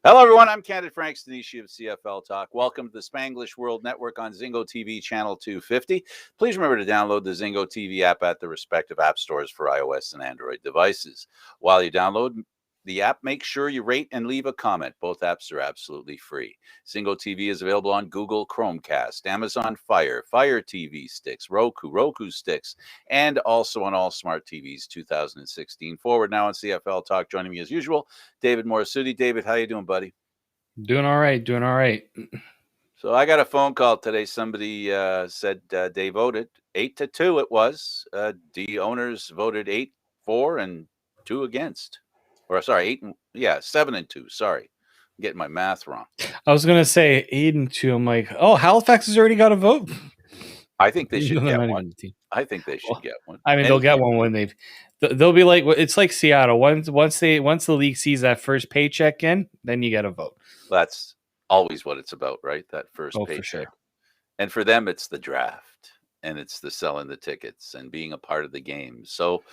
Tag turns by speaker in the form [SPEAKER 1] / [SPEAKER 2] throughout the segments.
[SPEAKER 1] Hello, everyone. I'm Candid Stanisci of CFL Talk. Welcome to the Spanglish World Network on Zingo TV channel 250. Please remember to download the Zingo TV app at the respective app stores for iOS and Android devices. While you download the app, make sure you rate and leave a comment. Both apps are absolutely free. Zingo TV is available on Google Chromecast, Amazon Fire TV sticks, Roku sticks, and also on all smart TVs 2016 forward. Now on CFL Talk, joining me as usual, David Morassutti. David, how you doing, buddy?
[SPEAKER 2] Doing all right.
[SPEAKER 1] So I got a phone call today. Somebody said they voted 8-2. It was the owners voted 8-4 and 2 against, or sorry, 7-2. Sorry, I'm getting my math wrong.
[SPEAKER 2] I was gonna say 8-2. I'm like, oh, Halifax has already got a vote.
[SPEAKER 1] I think they should
[SPEAKER 2] They're
[SPEAKER 1] get
[SPEAKER 2] not
[SPEAKER 1] one.
[SPEAKER 2] even the team.
[SPEAKER 1] I think they should
[SPEAKER 2] Well,
[SPEAKER 1] get one.
[SPEAKER 2] I mean, they'll get one when they'll be like, it's like Seattle. Once the league sees that first paycheck in, then you get a vote.
[SPEAKER 1] That's always what it's about, right? That first paycheck.
[SPEAKER 2] For sure.
[SPEAKER 1] And for them, it's the draft, and it's the selling the tickets and being a part of the game. So,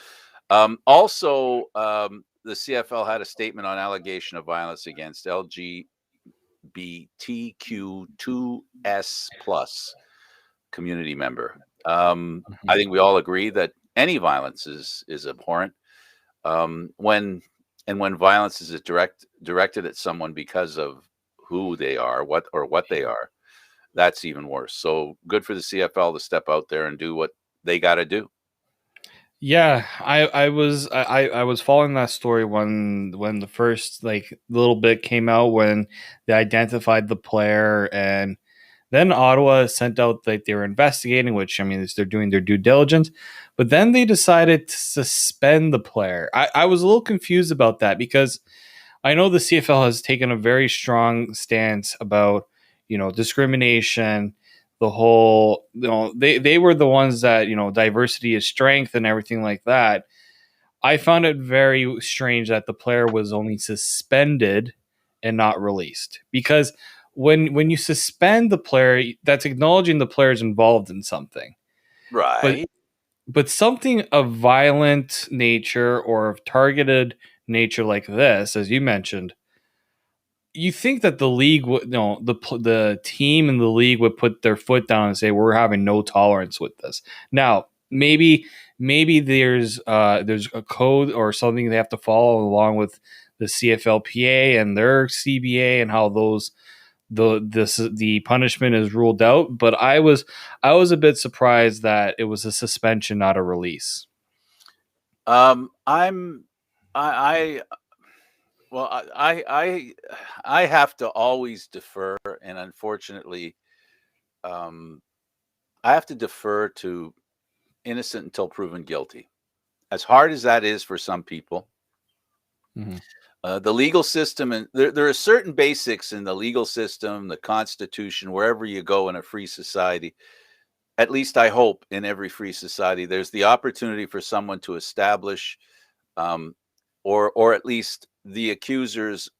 [SPEAKER 1] also, the CFL had a statement on allegation of violence against LGBTQ2S plus community member. I think we all agree that any violence is abhorrent. When violence is directed at someone because of who they are, what they are, that's even worse. So good for the CFL to step out there and do what they got to do.
[SPEAKER 2] Yeah, I was following that story when the first little bit came out when they identified the player, and then Ottawa sent out they were investigating, which I mean they're doing their due diligence, but then they decided to suspend the player. I was a little confused about that because I know the CFL has taken a very strong stance about discrimination. The whole they were the ones that diversity is strength and everything like that. I found it very strange that the player was only suspended and not released, because when you suspend the player, that's acknowledging the player is involved in something,
[SPEAKER 1] Right.
[SPEAKER 2] but something of violent nature or of targeted nature like this, as you mentioned, you think that the league would, the team and the league would put their foot down and say we're having no tolerance with this. Now, maybe there's a code or something they have to follow along with the CFLPA and their CBA and how the punishment is ruled out. But I was a bit surprised that it was a suspension, not a release.
[SPEAKER 1] I well, I have to always defer, and unfortunately, I have to defer to innocent until proven guilty. As hard as that is for some people, the legal system, and there are certain basics in the legal system, the Constitution, wherever you go in a free society. At least I hope in every free society, there's the opportunity for someone to establish, or at least the accusers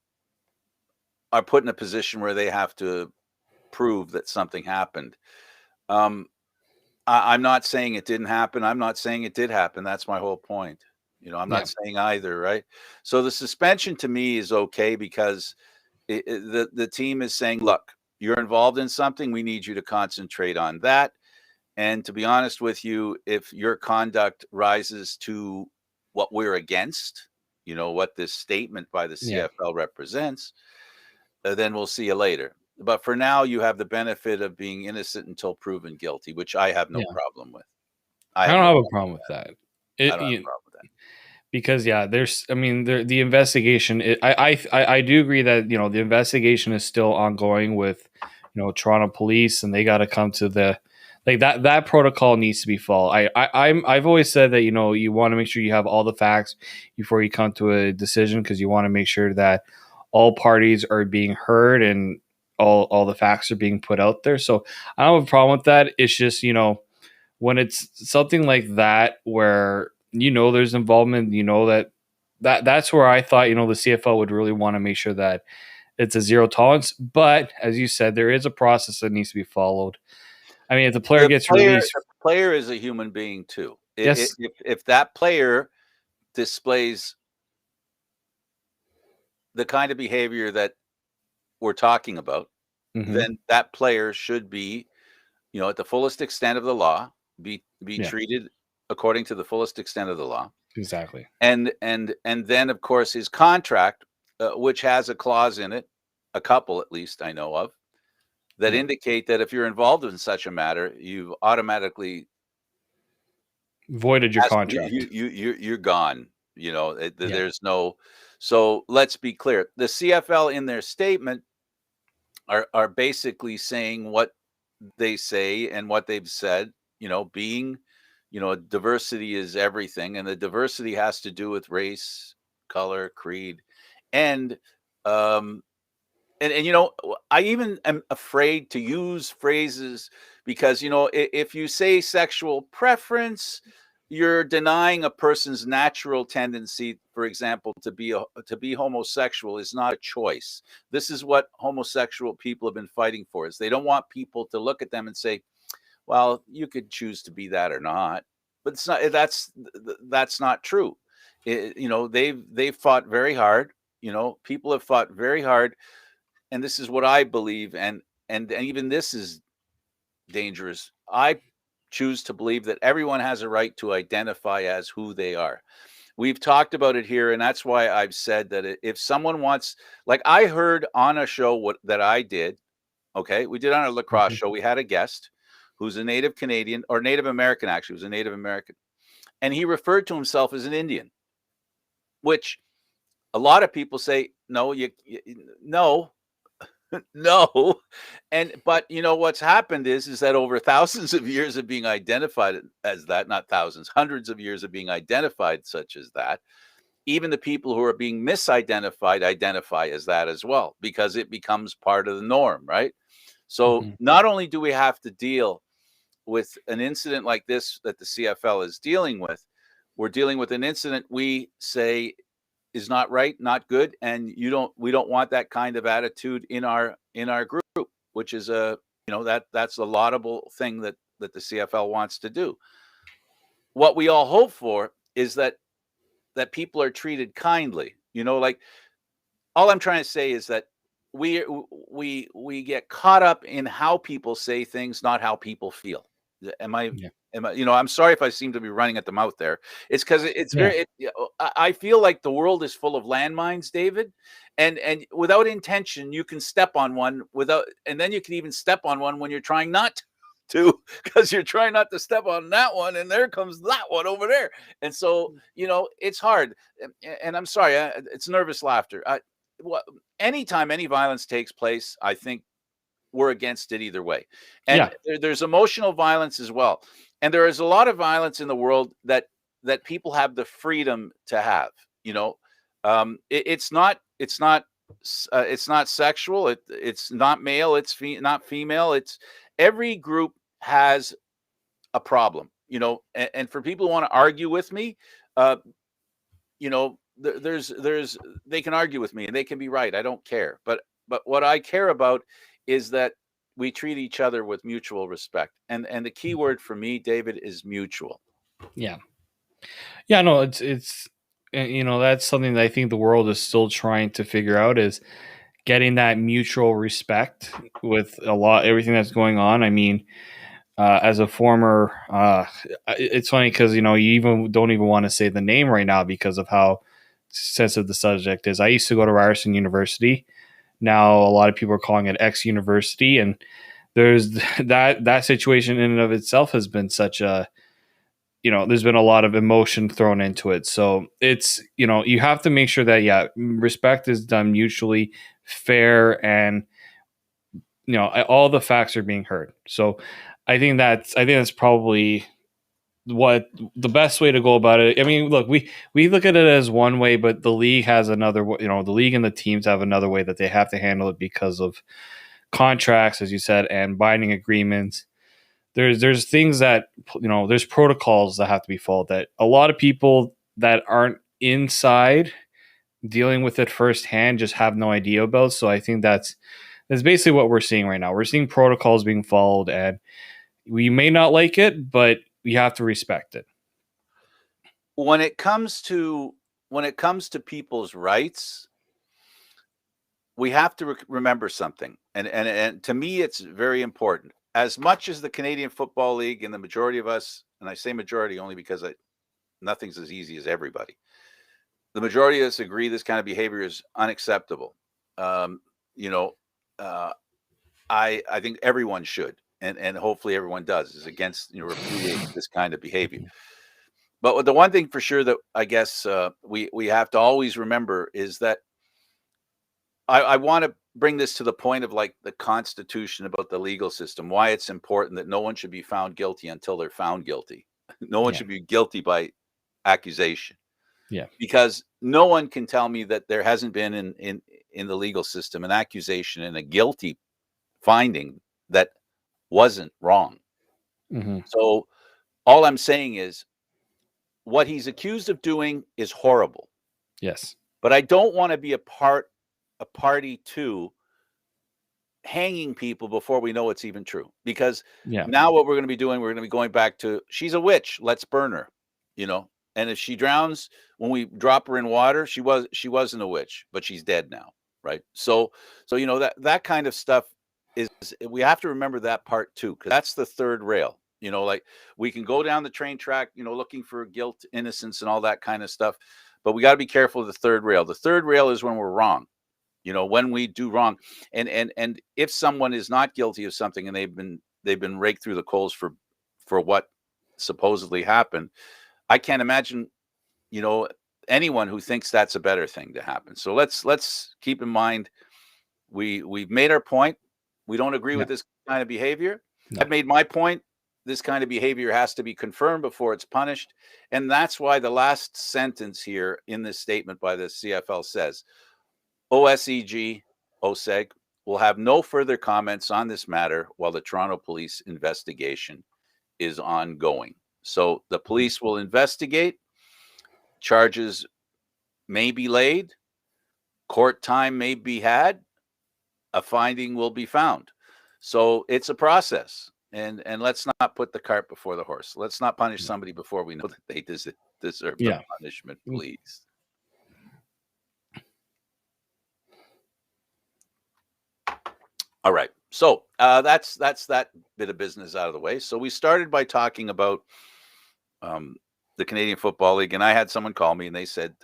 [SPEAKER 1] are put in a position where they have to prove that something happened. I'm not saying it didn't happen. I'm not saying it did happen. That's my whole point. I'm not saying either, right? So the suspension to me is okay because the team is saying, look, you're involved in something. We need you to concentrate on that. And to be honest with you, if your conduct rises to what we're against, what this statement by the CFL represents, then we'll see you later. But for now, you have the benefit of being innocent until proven guilty, which I have no problem with.
[SPEAKER 2] I don't have a problem with that.
[SPEAKER 1] I don't have a problem with that.
[SPEAKER 2] Because the investigation. I do agree that the investigation is still ongoing with Toronto Police, and they got to come to the that protocol needs to be followed. I've always said that you want to make sure you have all the facts before you come to a decision, because you want to make sure that all parties are being heard and all the facts are being put out there. So I don't have a problem with that. It's just when it's something like that where there's involvement, that's where I thought the CFL would really want to make sure that it's a zero tolerance. But as you said, there is a process that needs to be followed. I mean, if the player gets released,
[SPEAKER 1] the player is a human being too.
[SPEAKER 2] Yes.
[SPEAKER 1] If that player displays the kind of behavior that we're talking about,
[SPEAKER 2] Mm-hmm.
[SPEAKER 1] then that player should be, at the fullest extent of the law, be
[SPEAKER 2] Yeah,
[SPEAKER 1] treated according to the fullest extent of the law.
[SPEAKER 2] exactly.
[SPEAKER 1] And then, of course, his contract, which has a clause in it, a couple at least I know of, that
[SPEAKER 2] Yeah.
[SPEAKER 1] indicate that if you're involved in such a matter, you've automatically
[SPEAKER 2] Voided your contract.
[SPEAKER 1] you're gone.
[SPEAKER 2] Yeah.
[SPEAKER 1] There's no. So let's be clear. The CFL in their statement are basically saying what they say and what they've said. Being, diversity is everything, and the diversity has to do with race, color, creed, and um, and I even am afraid to use phrases because if you say sexual preference, you're denying a person's natural tendency. For example, to be homosexual is not a choice. This is what homosexual people have been fighting for. Is they don't want people to look at them and say, well, you could choose to be that or not. But it's not. That's not true. They've fought very hard. People have fought very hard, and this is what I believe, and even this is dangerous. I choose to believe that everyone has a right to identify as who they are. We've talked about it here, and that's why I've said that if someone wants, like I heard on a show that I did, okay, we did on a lacrosse
[SPEAKER 2] Mhm.
[SPEAKER 1] show. We had a guest who's a Native Canadian or Native American, actually, was a Native American, and he referred to himself as an Indian, which a lot of people say no, no, no. But what's happened is that over thousands of years of being identified as that, not thousands, hundreds of years of being identified such as that, even the people who are being misidentified identify as that as well, because it becomes part of the norm, right? So
[SPEAKER 2] Mhm.
[SPEAKER 1] not only do we have to deal with an incident like this that the CFL is dealing with, we're dealing with an incident we say is not right, not good, and we don't want that kind of attitude in our group, which is that's a laudable thing that the CFL wants to do. What we all hope for is that people are treated kindly. Like, all I'm trying to say is that we get caught up in how people say things, not how people feel. Am I?
[SPEAKER 2] Yeah.
[SPEAKER 1] I'm sorry if I seem to be running at the mouth there. It's because it's
[SPEAKER 2] Yeah.
[SPEAKER 1] very. I feel like the world is full of landmines, David, and without intention, you can step on one and then you can even step on one when you're trying not to, because you're trying not to step on that one, and there comes that one over there, and so it's hard. And I'm sorry, it's nervous laughter. What Anytime any violence takes place, I think we're against it either way. And
[SPEAKER 2] Yeah.
[SPEAKER 1] there's emotional violence as well. And there is a lot of violence in the world that people have the freedom to have. It's not sexual. It's not male. It's not female. It's every group has a problem. And for people who want to argue with me, uh, there's they can argue with me and they can be right. I don't care. But what I care about is that we treat each other with mutual respect. And the key word for me, David, is mutual.
[SPEAKER 2] Yeah. Yeah. No, it's that's something that I think the world is still trying to figure out is getting that mutual respect with everything that's going on. I mean, as a former, it's funny because you even don't even want to say the name right now because of how sensitive the subject is. I used to go to Ryerson University. Now a lot of people are calling it X University, and there's that situation in and of itself has been such a there's been a lot of emotion thrown into it. So it's you have to make sure that respect is done mutually fair, and all the facts are being heard. So I think that's probably what the best way to go about it. I mean, look, we look at it as one way, but the league has another. The league and the teams have another way that they have to handle it because of contracts, as you said, and binding agreements. There's things that there's protocols that have to be followed that a lot of people that aren't inside dealing with it firsthand just have no idea about. So I think that's basically what we're seeing right now. We're seeing protocols being followed, and we may not like it, but we have to respect it.
[SPEAKER 1] When it comes to people's rights, we have to remember something, and to me, it's very important. As much as the Canadian Football League and the majority of us, and I say majority only because nothing's as easy as everybody. The majority of us agree this kind of behavior is unacceptable. Um, you know, uh, I think everyone should, and hopefully everyone does, is against repudiate this kind of behavior. But the one thing for sure that I guess we have to always remember is that I want to bring this to the point of like the Constitution about the legal system, why it's important that no one should be found guilty until they're found guilty. No one
[SPEAKER 2] Yeah.
[SPEAKER 1] should be guilty by accusation.
[SPEAKER 2] Yeah.
[SPEAKER 1] Because no one can tell me that there hasn't been in the legal system an accusation and a guilty finding that wasn't wrong.
[SPEAKER 2] Mm-hmm.
[SPEAKER 1] So all I'm saying is what he's accused of doing is horrible.
[SPEAKER 2] Yes.
[SPEAKER 1] But I don't want to be a party to hanging people before we know it's even true. Because now what we're going to be doing, we're going to be going back to she's a witch, let's burn her, And if she drowns when we drop her in water, she wasn't a witch, but she's dead now, right? So that kind of stuff is, we have to remember that part too, because that's the third rail. Like we can go down the train track, looking for guilt, innocence, and all that kind of stuff, but we got to be careful of the third rail. The third rail is when we're wrong. When we do wrong, and if someone is not guilty of something and they've been raked through the coals for what supposedly happened, I can't imagine, anyone who thinks that's a better thing to happen. So let's keep in mind, we've made our point. We don't agree with this kind of behavior.
[SPEAKER 2] No.
[SPEAKER 1] I've made my point. This kind of behavior has to be confirmed before it's punished, and that's why the last sentence here in this statement by the CFL says, OSEG will have no further comments on this matter while the Toronto Police investigation is ongoing. So the police will investigate, charges may be laid, court time may be had, a finding will be found. So it's a process, and let's not put the cart before the horse. Let's not punish somebody before we know that they deserve the punishment, please. All right. So that's that bit of business out of the way. So we started by talking about the Canadian Football League, and I had someone call me and they said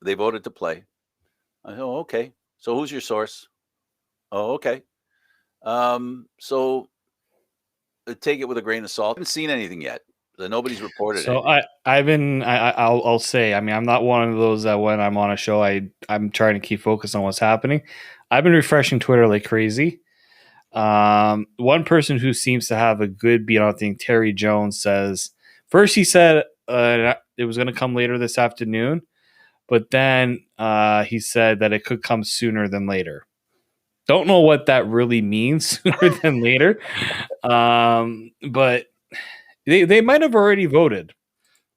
[SPEAKER 1] they voted to play. I said, oh, okay. So who's your source? Oh, okay. So take it with a grain of salt. I haven't seen anything yet. Nobody's reported it.
[SPEAKER 2] So I'll say, I mean, I'm not one of those that when I'm on a show, I'm trying to keep focused on what's happening. I've been refreshing Twitter like crazy. One person who seems to have a good beat on thing, Terry Jones, says first he said it was going to come later this afternoon, but then he said that it could come sooner than later. Don't know what that really means, sooner than later, but they might have already voted.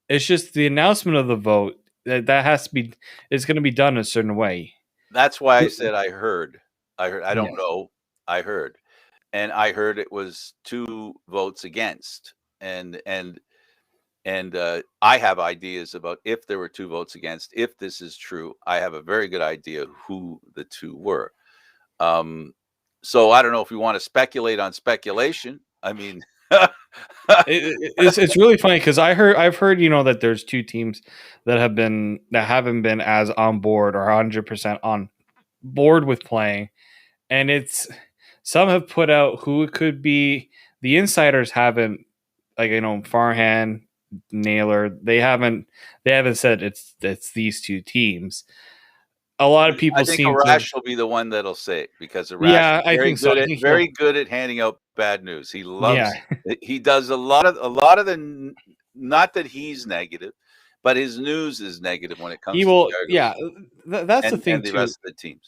[SPEAKER 2] It's just the announcement of the vote that has to be. It's going to be done a certain way.
[SPEAKER 1] That's why I said I heard. I don't know. I heard. And I heard it was 2 votes against, and I have ideas about if there were 2 votes against. If this is true, I have a very good idea who the 2 were. So I don't know if we want to speculate on speculation. I mean,
[SPEAKER 2] it's really funny because I've heard that there's 2 teams that haven't been as on board or 100% on board with playing, and some have put out who it could be. The insiders haven't, like, Farhan, Naylor, they haven't said it's these 2 teams. A lot of people
[SPEAKER 1] I think
[SPEAKER 2] seem
[SPEAKER 1] Arash will be the one that'll say it, because Arash is very good at handing out bad news. He loves he does a lot of the, not that he's negative, but his news is negative when it comes to the Argos.
[SPEAKER 2] That's the thing
[SPEAKER 1] and the
[SPEAKER 2] too.
[SPEAKER 1] rest of the teams.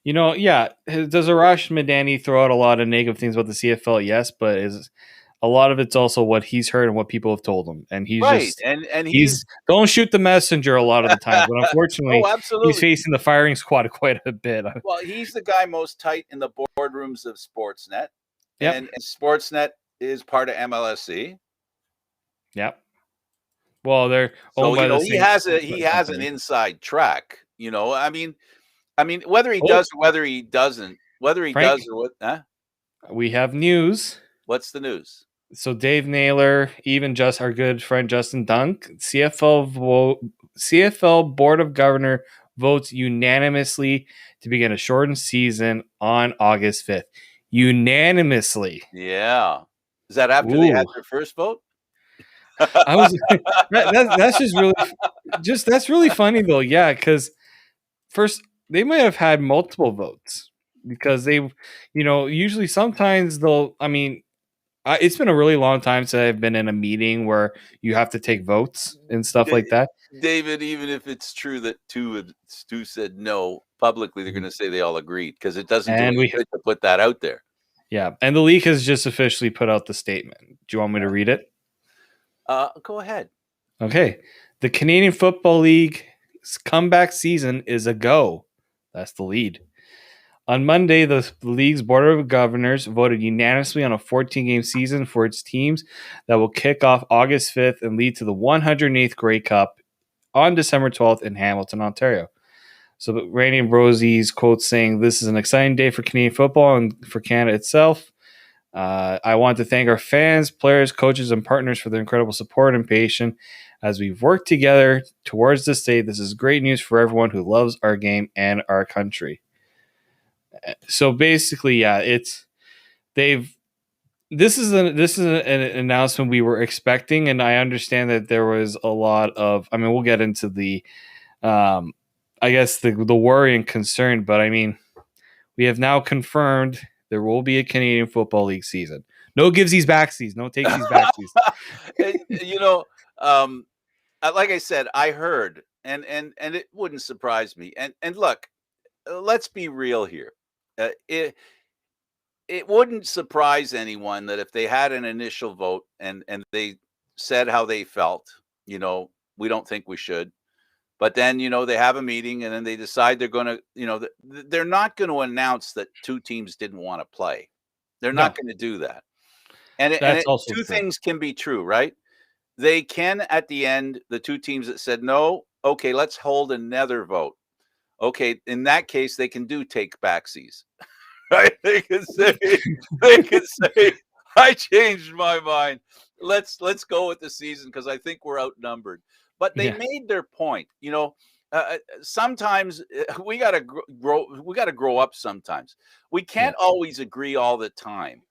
[SPEAKER 2] Does Arash Madani throw out a lot of negative things about the CFL? Yes, but a lot of it's also what he's heard and what people have told him, and he's just he's don't shoot the messenger a lot of the time. But unfortunately, he's facing the firing squad quite a bit.
[SPEAKER 1] Well, he's the guy most tight in the boardrooms of Sportsnet, and Sportsnet is part of MLSE.
[SPEAKER 2] Yep. Well, they're
[SPEAKER 1] so he has an inside track. I mean, I mean, whether he does or whether he doesn't, whether he
[SPEAKER 2] Frank,
[SPEAKER 1] does or what, huh?
[SPEAKER 2] we have news.
[SPEAKER 1] What's the news?
[SPEAKER 2] So Dave Naylor, even just our good friend Justin Dunk, CFL Board of Governor votes unanimously to begin a shortened season on August 5th. Unanimously.
[SPEAKER 1] Yeah. Is that after they had
[SPEAKER 2] Ooh.
[SPEAKER 1] their first vote?
[SPEAKER 2] I was that's just that's really funny though. Yeah, because first they might have had multiple votes because usually sometimes they'll. I mean, it's been a really long time since I've been in a meeting where you have to take votes and stuff like that.
[SPEAKER 1] David, even if it's true that Stu said no publicly, they're going to say they all agreed because it doesn't do
[SPEAKER 2] And
[SPEAKER 1] any good to put that out there.
[SPEAKER 2] Yeah, and the league has just officially put out the statement. Do you want me to read it?
[SPEAKER 1] Go ahead.
[SPEAKER 2] Okay. The Canadian Football League's comeback season is a go. That's the lead. On Monday, the league's board of governors voted unanimously on a 14-game season for its teams that will kick off August 5th and lead to the 108th Grey Cup on December 12th in Hamilton, Ontario. So Randy Ambrosie's quote saying, "This is an exciting day for Canadian football and for Canada itself. I want to thank our fans, players, coaches, and partners for their incredible support and patience as we've worked together towards this day. This is great news for everyone who loves our game and our country." So basically, yeah, this is an announcement we were expecting, and I understand that there was a lot of. I mean, we'll get into the, I guess the worry and concern, but I mean, we have now confirmed there will be a Canadian Football League season. No givesies backsies, no takesies backsies.
[SPEAKER 1] Like I said, I heard, and it wouldn't surprise me. And look, let's be real here. It wouldn't surprise anyone that if they had an initial vote and they said how they felt, we don't think we should. But then, they have a meeting and then they decide they're going to, they're not going to announce that two teams didn't want to play. They're not going to do that. And
[SPEAKER 2] That's also
[SPEAKER 1] two
[SPEAKER 2] true.
[SPEAKER 1] things can be true, right? They can, at the end, the two teams that said no, okay, let's hold another vote. Okay, in that case, they can take backsies, right? They can say, I changed my mind. Let's go with the season because I think we're outnumbered. But they made their point. Sometimes we got to grow. We got to grow up. Sometimes we can't always agree all the time.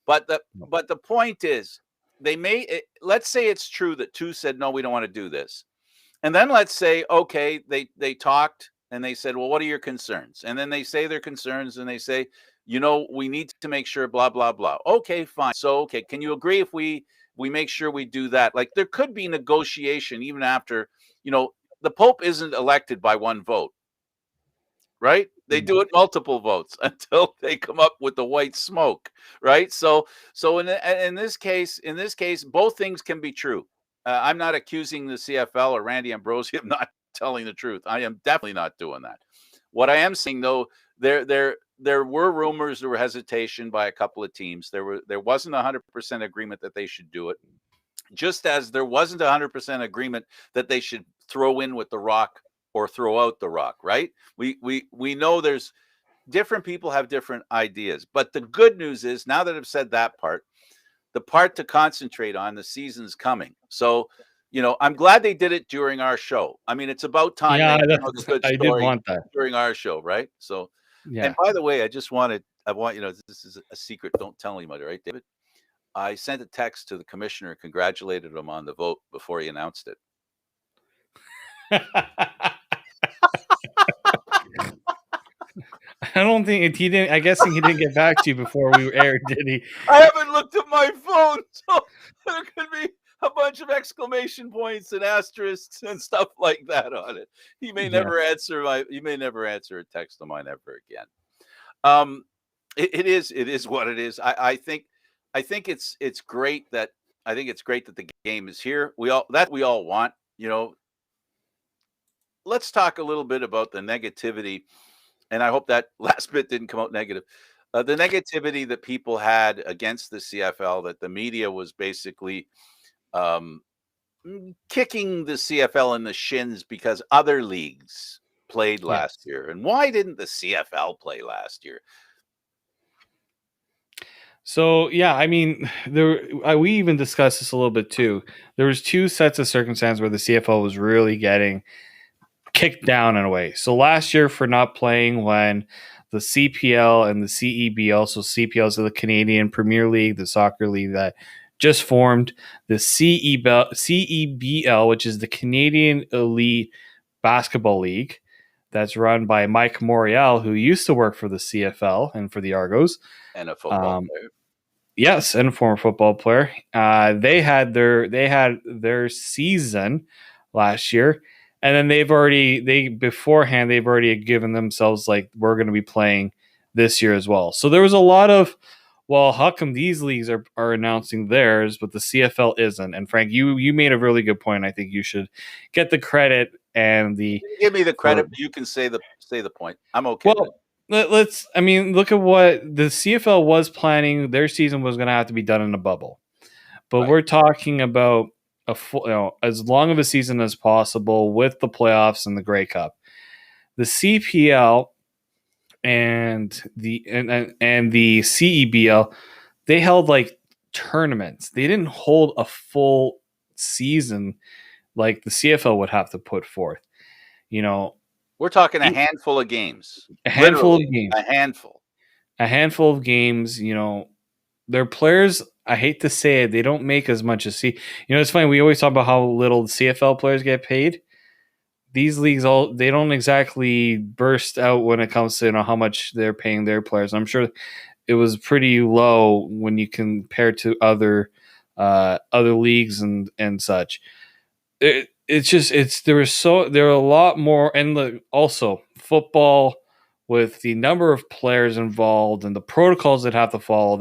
[SPEAKER 1] But the point is, they may. Let's say it's true that two said no, we don't want to do this, and then let's say okay, they talked and they said, well, what are your concerns? And then they say their concerns and they say, we need to make sure, blah blah blah. Okay, fine. So okay, can you agree if we make sure we do that? Like there could be negotiation even after, the Pope isn't elected by one vote, right? They do it multiple votes until they come up with the white smoke, right? So in this case, both things can be true. I'm not accusing the CFL or Randy Ambrosie of not telling the truth. I am definitely not doing that. What I am saying though, there were rumors, there were hesitation by a couple of teams. There wasn't 100% agreement that they should do it. Just as there wasn't 100% agreement that they should throw in with the Rock or throw out the Rock, right? We know there's different people have different ideas. But the good news is, now that I've said that part, the part to concentrate on, the season's coming. So, I'm glad they did it during our show. I mean, it's about time they the good
[SPEAKER 2] I
[SPEAKER 1] story
[SPEAKER 2] did want that
[SPEAKER 1] during our show, right? So, and by the way, I want this is a secret. Don't tell anybody, right, David? I sent a text to the commissioner, congratulated him on the vote before he announced it.
[SPEAKER 2] I don't think he didn't. I guess he didn't get back to you before we aired, did he?
[SPEAKER 1] I haven't looked at my phone, so there could be a bunch of exclamation points and asterisks and stuff like that on it. He may never answer a text of mine ever again. It is what it is. I think it's great that the game is here. We all want. Let's talk a little bit about the negativity, and I hope that last bit didn't come out negative. The negativity that people had against the CFL, that the media was basically kicking the CFL in the shins because other leagues played last
[SPEAKER 2] Yes.
[SPEAKER 1] year, and why didn't the CFL play last year?
[SPEAKER 2] So yeah, I mean, we even discussed this a little bit too. There was two sets of circumstances where the CFL was really getting kicked down in a way. So last year for not playing when the CPL and the CEBL, so CPL is the Canadian Premier League, the soccer league that just formed, the CEBL, which is the Canadian Elite Basketball League, that's run by Mike Morial, who used to work for the CFL and for the Argos.
[SPEAKER 1] And a football
[SPEAKER 2] Um,
[SPEAKER 1] player.
[SPEAKER 2] Yes, and a former football player. They had their season last year, and then they've already given themselves like we're going to be playing this year as well. So there was a lot of, well, how come these leagues are announcing theirs, but the CFL isn't? And Frank, you made a really good point. I think you should get the credit and the
[SPEAKER 1] Give me the
[SPEAKER 2] for
[SPEAKER 1] credit. You can say the point. I'm okay with it.
[SPEAKER 2] well, let's. I mean, look at what the CFL was planning. Their season was going to have to be done in a bubble, but
[SPEAKER 1] Right.
[SPEAKER 2] we're talking about a full, as long of a season as possible with the playoffs and the Grey Cup. The CPL and the CEBL, they held like tournaments. They didn't hold a full season like the CFL would have to put forth. You know,
[SPEAKER 1] We're talking a handful of games.
[SPEAKER 2] a handful of
[SPEAKER 1] Literally
[SPEAKER 2] games.
[SPEAKER 1] a handful.
[SPEAKER 2] A handful of games, their players, I hate to say it, they don't make as much as it's funny, we always talk about how little the CFL players get paid. These leagues they don't exactly burst out when it comes to how much they're paying their players. I'm sure it was pretty low when you compare to other leagues and such. It's just there are a lot more, and also football with the number of players involved and the protocols that have to follow.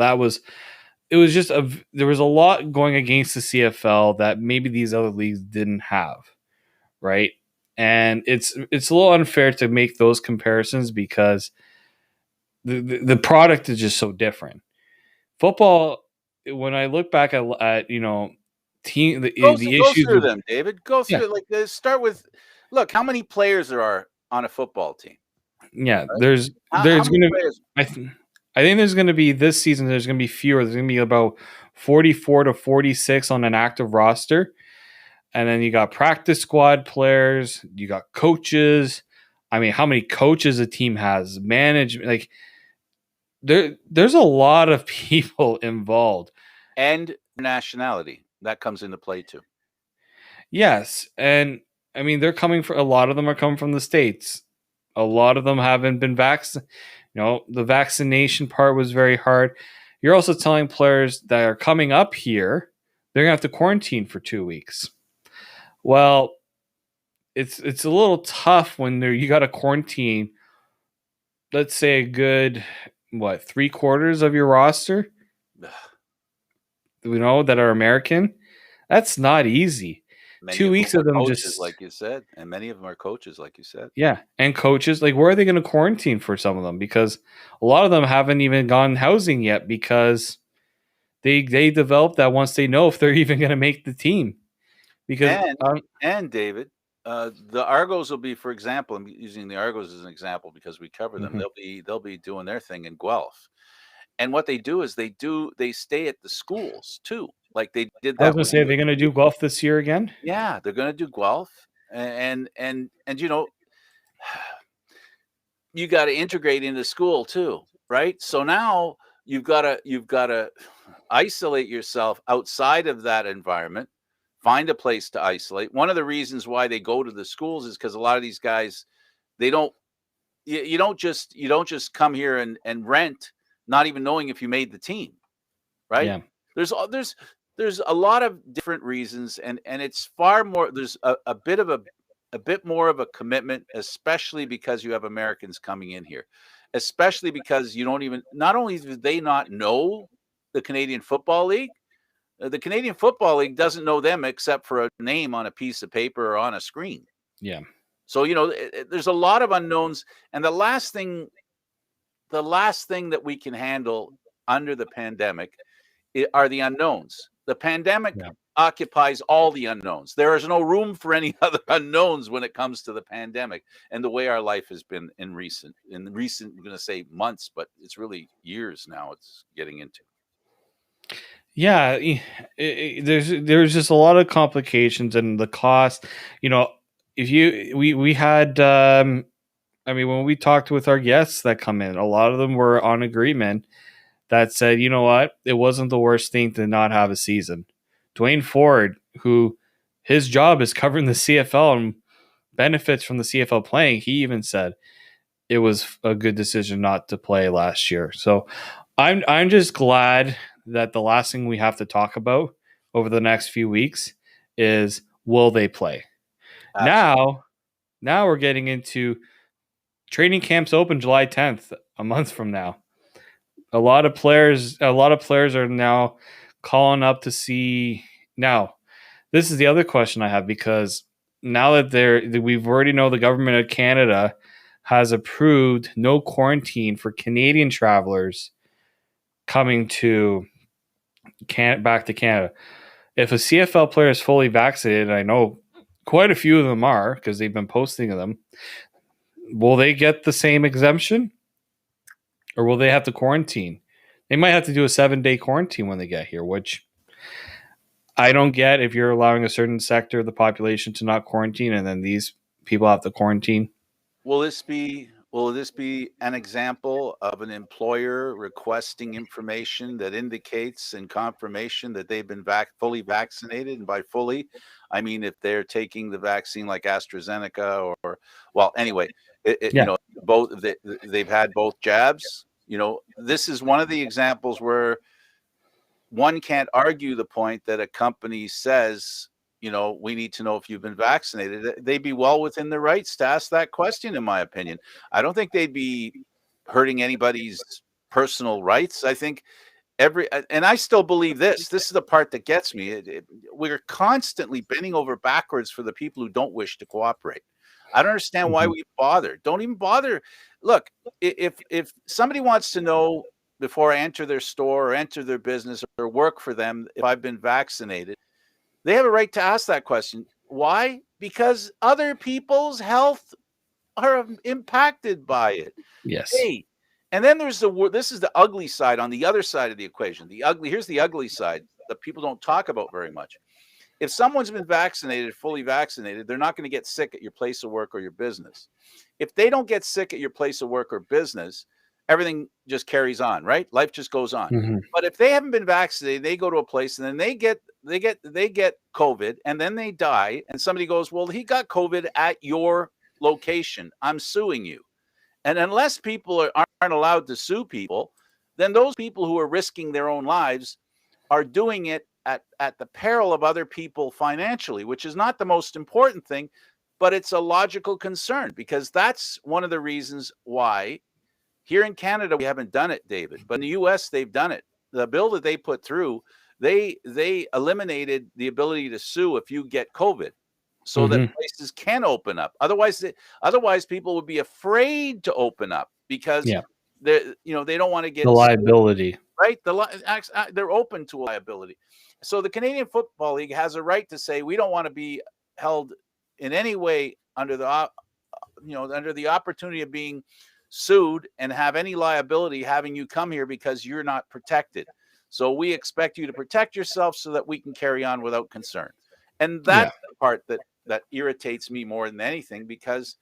[SPEAKER 2] It was just there was a lot going against the CFL that maybe these other leagues didn't have, right? And it's a little unfair to make those comparisons because the product is just so different. Football, when I look back at team the
[SPEAKER 1] Go
[SPEAKER 2] issues
[SPEAKER 1] through
[SPEAKER 2] with,
[SPEAKER 1] them, David. Go
[SPEAKER 2] yeah.
[SPEAKER 1] through start with look, how many players there are on a football team?
[SPEAKER 2] Yeah,
[SPEAKER 1] Right? How
[SPEAKER 2] there's
[SPEAKER 1] many
[SPEAKER 2] gonna
[SPEAKER 1] players?
[SPEAKER 2] I think there's gonna be this season. There's gonna be fewer. There's gonna be about 44 to 46 on an active roster, and then you got practice squad players. You got coaches. I mean, how many coaches a team has? Management, like there's a lot of people involved.
[SPEAKER 1] And nationality. That comes into play too.
[SPEAKER 2] Yes, and I mean a lot of them are coming from the states. A lot of them haven't been vaccinated. The vaccination part was very hard. You're also telling players that are coming up here they're gonna have to quarantine for 2 weeks. Well, it's a little tough when you got to quarantine. Let's say a good 3/4 of your roster, that are American. That's not easy.
[SPEAKER 1] Many
[SPEAKER 2] two
[SPEAKER 1] of them
[SPEAKER 2] weeks of
[SPEAKER 1] are
[SPEAKER 2] them
[SPEAKER 1] coaches,
[SPEAKER 2] just
[SPEAKER 1] like you said, and many of them are coaches, like you said.
[SPEAKER 2] yeah, and coaches, like, where are they going to quarantine for some of them? Because a lot of them haven't even gone housing yet because they develop that once they know if they're even going to make the team. Because
[SPEAKER 1] And David, the Argos will be, for example, I'm using the Argos as an example because we cover them.
[SPEAKER 2] Mhm.
[SPEAKER 1] They'll be doing their thing in Guelph, and what they do is they stay at the schools too. Like they did
[SPEAKER 2] I was
[SPEAKER 1] that
[SPEAKER 2] going to
[SPEAKER 1] with
[SPEAKER 2] say, are they going to do golf this year again?
[SPEAKER 1] yeah, they're going to do Guelph, and you got to integrate into school too, right? So now you've got to isolate yourself outside of that environment. Find a place to isolate. One of the reasons why they go to the schools is because a lot of these guys, they don't. You don't just come here and rent, not even knowing if you made the team, right?
[SPEAKER 2] Yeah,
[SPEAKER 1] There's a lot of different reasons, and it's far more. There's a bit more of a commitment, especially because you have Americans coming in here, especially because you don't even. Not only do they not know the Canadian Football League, the Canadian Football League doesn't know them except for a name on a piece of paper or on a screen.
[SPEAKER 2] yeah,
[SPEAKER 1] So there's a lot of unknowns, and the last thing that we can handle under the pandemic are the unknowns. The pandemic
[SPEAKER 2] Yeah.
[SPEAKER 1] occupies all the unknowns. There is no room for any other unknowns when it comes to the pandemic and the way our life has been in recent, I'm going to say months, but it's really years now. It's getting into.
[SPEAKER 2] Yeah, there's just a lot of complications and the cost. You know, if you we had I mean, when we talked with our guests that come in, a lot of them were on agreement that said, you know what, it wasn't the worst thing to not have a season. Dwayne Ford, who his job is covering the CFL and benefits from the CFL playing, he even said it was a good decision not to play last year. So I'm just glad that the last thing we have to talk about over the next few weeks is will they play.
[SPEAKER 1] Absolutely.
[SPEAKER 2] Now we're getting into training camps open July 10th, a month from now. A lot of players are now calling up to see. Now, this is the other question I have, because now that we've already know the government of Canada has approved no quarantine for Canadian travelers coming to back to Canada. If a CFL player is fully vaccinated, I know quite a few of them are because they've been posting them. Will they get the same exemption, or will they have to quarantine? They might have to do a 7-day quarantine when they get here, which I don't get. If you're allowing a certain sector of the population to not quarantine, and then these people have to quarantine.
[SPEAKER 1] Will this be an example of an employer requesting information that indicates and confirmation that they've been fully vaccinated? And by fully, I mean if they're taking the vaccine like AstraZeneca or well, anyway,
[SPEAKER 2] Yeah.
[SPEAKER 1] both they've had both jabs. This is one of the examples where one can't argue the point that a company says, we need to know if you've been vaccinated. They'd be well within their rights to ask that question, in my opinion. I don't think they'd be hurting anybody's personal rights. I think and I still believe this. This is the part that gets me. We're constantly bending over backwards for the people who don't wish to cooperate. I don't understand why
[SPEAKER 2] Mhm.
[SPEAKER 1] we bother. Don't even bother. Look, if somebody wants to know before I enter their store or enter their business or work for them if I've been vaccinated, they have a right to ask that question. Why? Because other people's health are impacted by it.
[SPEAKER 2] Yes.
[SPEAKER 1] Hey, and then there's this is the ugly side on the other side of the equation. Here's the ugly side that people don't talk about very much. If someone's been vaccinated, fully vaccinated, they're not going to get sick at your place of work or your business. If they don't get sick at your place of work or business, everything just carries on, right? Life just goes on.
[SPEAKER 2] Mhm.
[SPEAKER 1] But if they haven't been vaccinated, they go to a place and then they get COVID and then they die and somebody goes, "Well, he got COVID at your location. I'm suing you." And unless people aren't allowed to sue people, then those people who are risking their own lives are doing it at the peril of other people financially, which is not the most important thing, but it's a logical concern because that's one of the reasons why here in Canada we haven't done it, David, but in the US they've done it. The bill that they put through, they eliminated the ability to sue if you get COVID so that
[SPEAKER 2] Mhm.
[SPEAKER 1] places can open up. Otherwise people would be afraid to open up because
[SPEAKER 2] Yeah.
[SPEAKER 1] they don't want to
[SPEAKER 2] The
[SPEAKER 1] get sued,
[SPEAKER 2] liability.
[SPEAKER 1] right? They're open to a liability. So the Canadian Football League has a right to say we don't want to be held in any way under the opportunity of being sued and have any liability having you come here because you're not protected. So we expect you to protect yourself so that we can carry on without concern. And
[SPEAKER 2] Yeah.
[SPEAKER 1] that's the part that irritates me more than anything because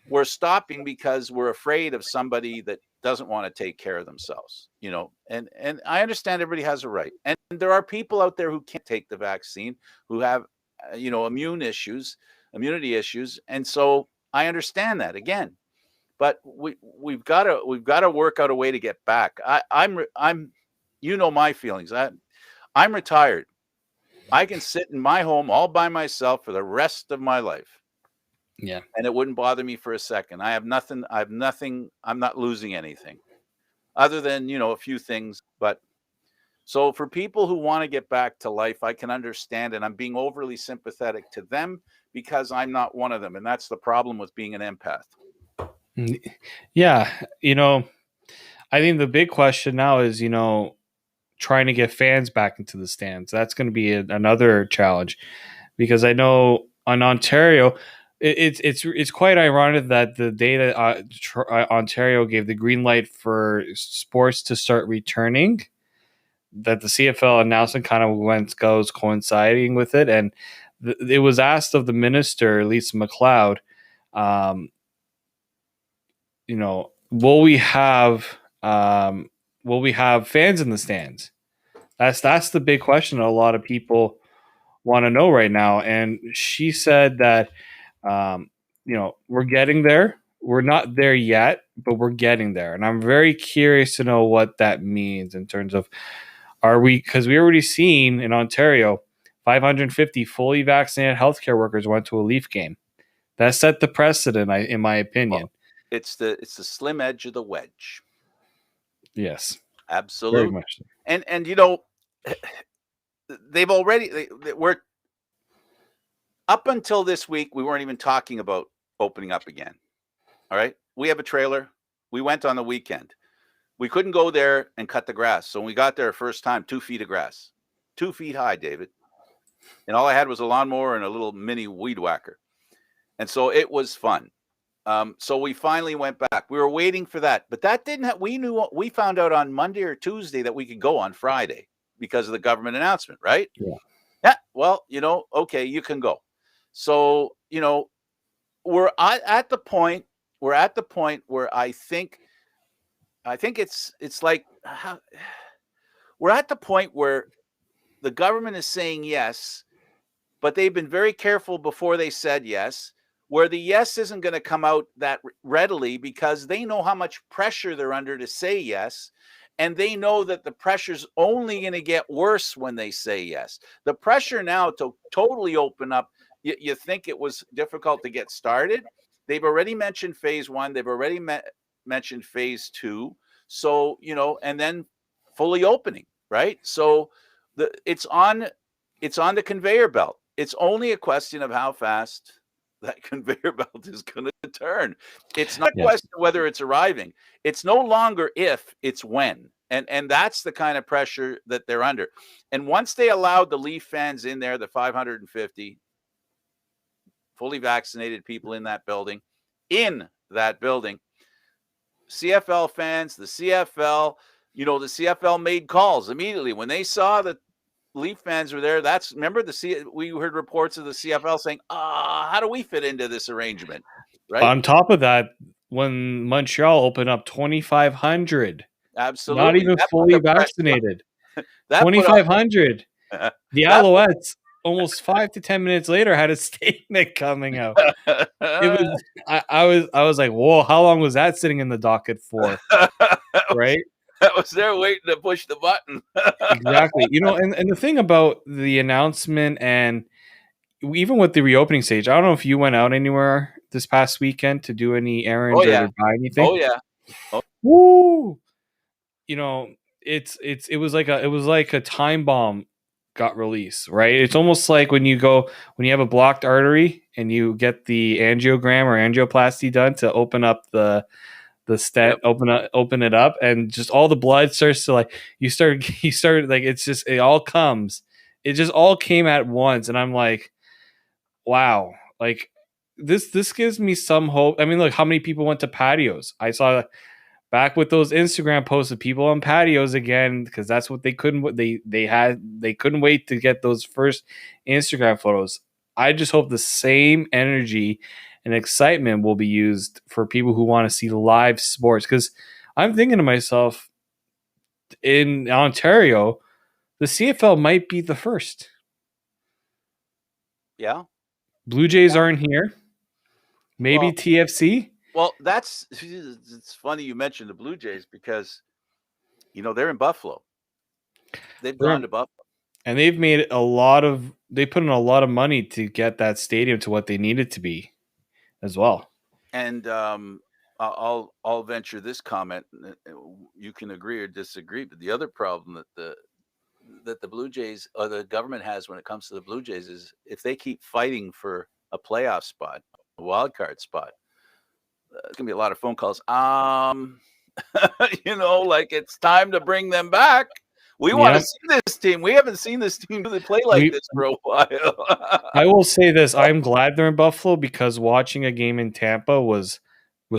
[SPEAKER 1] we're stopping because we're afraid of somebody that doesn't want to take care of themselves. And I understand everybody has a right. And there are people out there who can't take the vaccine, who have immunity issues, and so I understand that again. But we've got to work out a way to get back. I'm my feelings. I'm retired. I can sit in my home all by myself for the rest of my life
[SPEAKER 2] Yeah.
[SPEAKER 1] and it wouldn't bother me for a second. I have nothing. I'm not losing anything other than, a few things. But so for people who want to get back to life, I can understand. And I'm being overly sympathetic to them because I'm not one of them. And that's the problem with being an empath.
[SPEAKER 2] Yeah. I think the big question now is, trying to get fans back into the stands. That's going to be another challenge, because I know on Ontario, it's quite ironic that the day that Ontario gave the green light for sports to start returning, that the CFL announcement kind of goes coinciding with it, and it was asked of the minister Lisa McLeod, um, will we have fans in the stands? That's the big question a lot of people want to know right now. And she said that, we're getting there. We're not there yet, but we're getting there. And I'm very curious to know what that means in terms of, because we already seen in Ontario, 550 fully vaccinated healthcare workers went to a Leaf game. That set the precedent, in my opinion.
[SPEAKER 1] Well, it's the slim edge of the wedge.
[SPEAKER 2] Yes,
[SPEAKER 1] absolutely.
[SPEAKER 2] very much so.
[SPEAKER 1] And they've already we're up until this week, we weren't even talking about opening up again. All right, we have a trailer. We went on the weekend. We couldn't go there and cut the grass, so when we got there first time, 2 feet of grass, 2 feet high, David, and all I had was a lawnmower and a little mini weed whacker, and so it was fun. So we finally went back. We were waiting for that, but that didn't. We found out on Monday or Tuesday that we could go on Friday because of the government announcement, right?
[SPEAKER 2] Yeah.
[SPEAKER 1] Yeah. Well, okay, you can go. So we're at the point. We're at the point where I think it's like we're at the point where the government is saying yes, but they've been very careful before they said yes, where the yes isn't going to come out that readily because they know how much pressure they're under to say yes. And they know that the pressure's only going to get worse when they say yes. The pressure now to totally open up, you think it was difficult to get started. They've already mentioned phase 1. They've already mentioned phase 2. So, and then fully opening, right? So it's on the conveyor belt. It's only a question of how fast that conveyor belt is going to turn. It's not a question of whether it's arriving. It's no longer if, it's when. And that's the kind of pressure that they're under. And once they allowed the Leaf fans in there, the 550 fully vaccinated people in that building, CFL fans, the CFL made calls immediately when they saw that Leaf fans were there. We heard reports of the CFL saying, how do we fit into this arrangement? Right.
[SPEAKER 2] On top of that, when Montreal opened up 2,500,
[SPEAKER 1] absolutely,
[SPEAKER 2] not even fully vaccinated, 2,500. The Alouettes, almost 5 to 10 minutes later, had a statement coming out. It was, I was like, whoa, how long was that sitting in the docket for? Right?
[SPEAKER 1] That was there waiting to push the button.
[SPEAKER 2] Exactly. And the thing about the announcement and even with the reopening stage, I don't know if you went out anywhere this past weekend to do any errands or to buy anything.
[SPEAKER 1] Oh yeah.
[SPEAKER 2] Woo! It was like a time bomb got released, right? It's almost like when you have a blocked artery and you get the angiogram or angioplasty done to open up the stent, open it up, and just all the blood starts to you start like, it's just, it all comes. It just all came at once, and I'm like, wow, like this gives me some hope. I mean, look, how many people went to patios? I saw back with those Instagram posts of people on patios again, because that's what they couldn't wait to get those first Instagram photos. I just hope the same energy and excitement will be used for people who want to see live sports, because I'm thinking to myself, in Ontario, the CFL might be the first.
[SPEAKER 1] Yeah.
[SPEAKER 2] Blue Jays aren't here. Maybe TFC.
[SPEAKER 1] Well, it's funny you mentioned the Blue Jays because, they're in Buffalo. They've gone to Buffalo.
[SPEAKER 2] And they've put in a lot of money to get that stadium to what they need it to be as well.
[SPEAKER 1] And I'll venture this comment. You can agree or disagree, but the other problem that the Blue Jays or the government has when it comes to the Blue Jays is if they keep fighting for a playoff spot, a wild card spot, there's gonna be a lot of phone calls. Like it's time to bring them back. We want to
[SPEAKER 2] Yep.
[SPEAKER 1] see this team. We haven't seen this team really play like
[SPEAKER 2] We
[SPEAKER 1] this for a while.
[SPEAKER 2] I will say this: I'm glad they're in Buffalo because watching a game in Tampa was